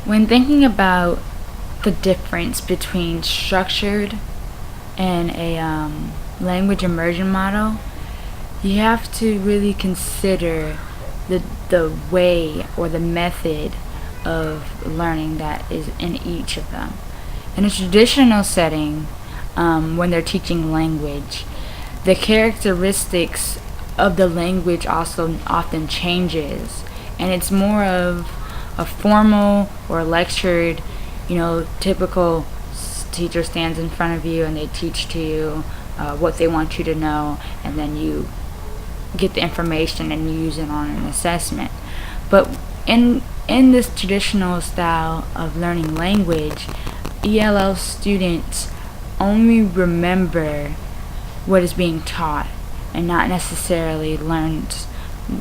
When thinking about the difference between structured and a language immersion model, you have to really consider the way or the method of learning that is in each of them. In a traditional setting, when they're teaching language, the characteristics of the language also often changes, and it's more of a formal or lectured, typical teacher stands in front of you and they teach to you what they want you to know, and then you get the information and you use it on an assessment. But in this traditional style of learning language, ELL students only remember what is being taught and not necessarily learns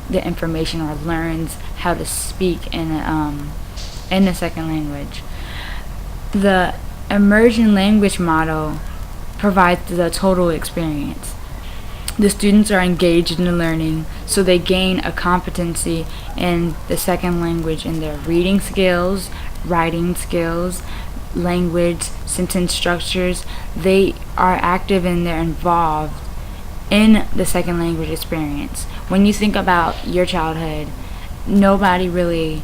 the information or learns how to speak in a second language. The immersion language model provides the total experience. The students are engaged in the learning, so they gain a competency in the second language in their reading skills, writing skills, language, sentence structures. They are active and they're involved in the second language experience. When you think about your childhood, nobody really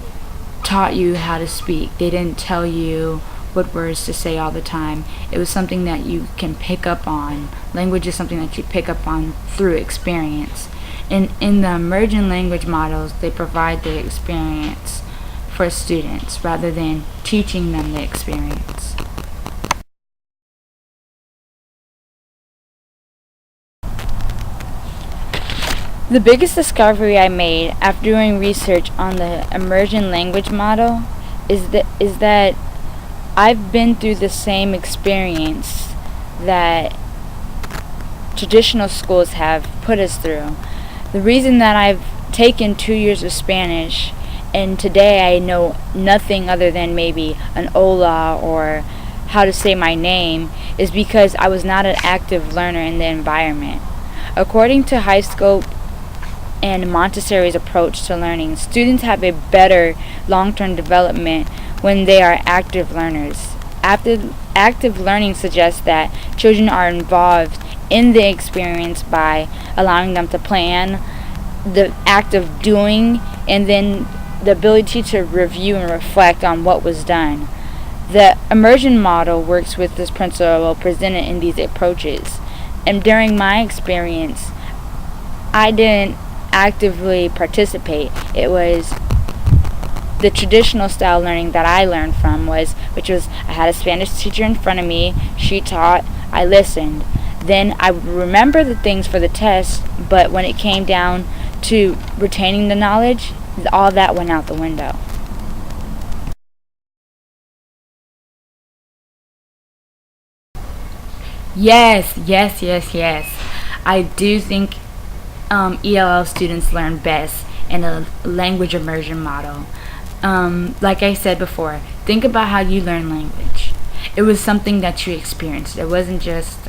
taught you how to speak. They didn't tell you what words to say all the time. It was something that you can pick up on. Language is something that you pick up on through experience. And in the emergent language models, they provide the experience for students rather than teaching them the experience. The biggest discovery I made after doing research on the immersion language model is that I've been through the same experience that traditional schools have put us through. The reason that I've taken 2 years of Spanish and today I know nothing other than maybe an hola or how to say my name is because I was not an active learner in the environment. According to High Scope and Montessori's approach to learning, students have a better long-term development when they are active learners. Active learning suggests that children are involved in the experience by allowing them to plan, the act of doing, and then the ability to review and reflect on what was done. The immersion model works with this principle presented in these approaches. And during my experience, I didn't actively participate. It was the traditional style learning that I learned from which was I had a Spanish teacher in front of me, she taught, I listened. Then I would remember the things for the test, but when it came down to retaining the knowledge, all that went out the window. Yes. I do think ELL students learn best in a language immersion model. Like I said before, think about how you learn language. It was something that you experienced. It wasn't just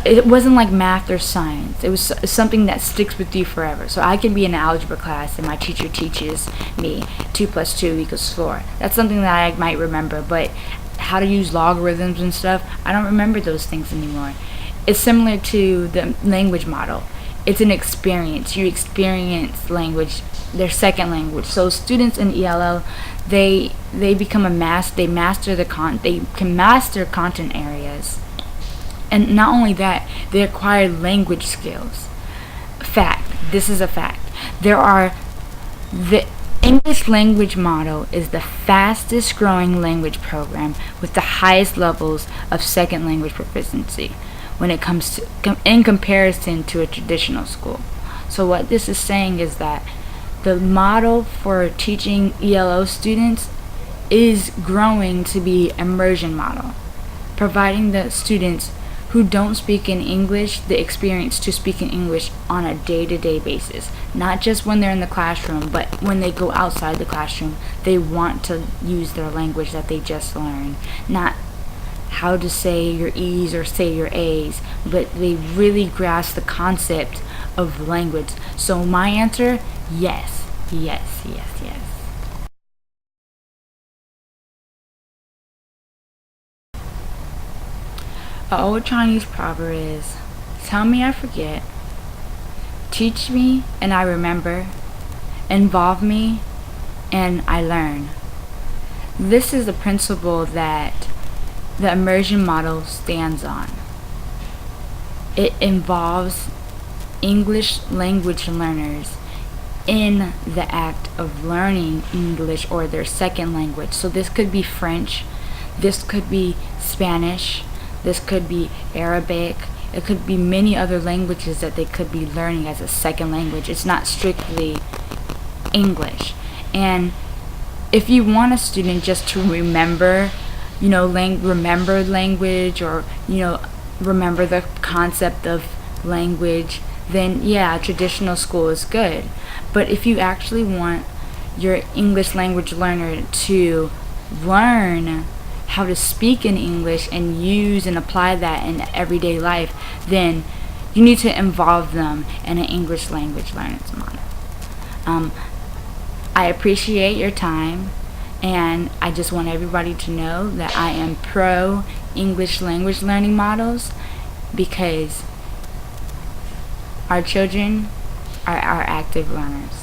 it wasn't like math or science. It was something that sticks with you forever. So I can be in an algebra class and my teacher teaches me 2 plus 2 equals 4. That's something that I might remember, but how to use logarithms and stuff, I don't remember those things anymore. It's similar to the language model. It's an experience. You experience language, their second language. So students in ELL, they become they master they can master content areas. And not only that, they acquire language skills. This is a fact. The English language model is the fastest growing language program with the highest levels of second language proficiency when it comes to in comparison to a traditional school. So what this is saying is that the model for teaching ELO students is growing to be immersion model, providing the students who don't speak in English the experience to speak in English on a day-to-day basis. Not just when they're in the classroom, but when they go outside the classroom, they want to use their language that they just learned. Not how to say your E's or say your A's, but they really grasp the concept of language. So my answer, yes. An old Chinese proverb is, tell me I forget, teach me and I remember, involve me and I learn. This is a principle that the immersion model stands on. It involves English language learners in the act of learning English or their second language. So this could be French, this could be Spanish, this could be Arabic, it could be many other languages that they could be learning as a second language. It's not strictly English. And if you want a student just to remember, remember language, or, remember the concept of language, then yeah, traditional school is good. But if you actually want your English language learner to learn how to speak in English and use and apply that in everyday life, then you need to involve them in an English language learner's model. I appreciate your time, and I just want everybody to know that I am pro English language learning models, because our children are our active learners.